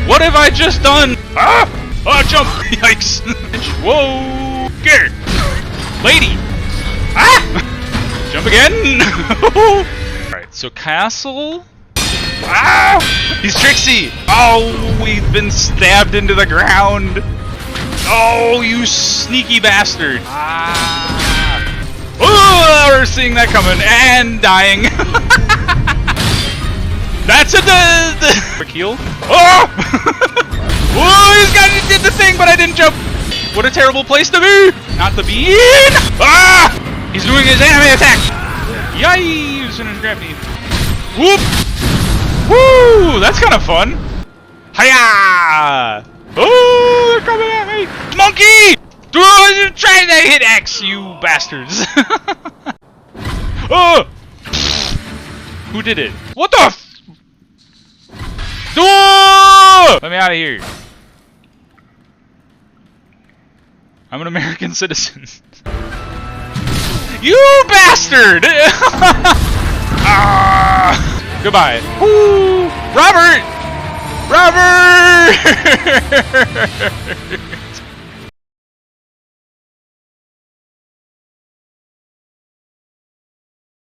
What have I just done? Ah! Oh, jump! Yikes! Whoa! Get lady! Ah! Jump again! Alright, so castle. Ah! He's tricksy! Oh, we've been stabbed into the ground! Oh, you sneaky bastard! Ah! Oh, we're seeing that coming and dying. That's a quick heal. Oh! Oh, he did the thing, but I didn't jump. What a terrible place to be! Not the bean! Ah! He's doing his anime attack. Yay! He's gonna grab me. Whoop! Woo! That's kind of fun. Hiya! Oh, they're coming at me! Monkey! You're trying to hit X, you bastards! Oh! Who did it? What the? Oh! Let me out of here. I'm an American citizen. You bastard! Ah! Goodbye. Woo! Robert! Robert!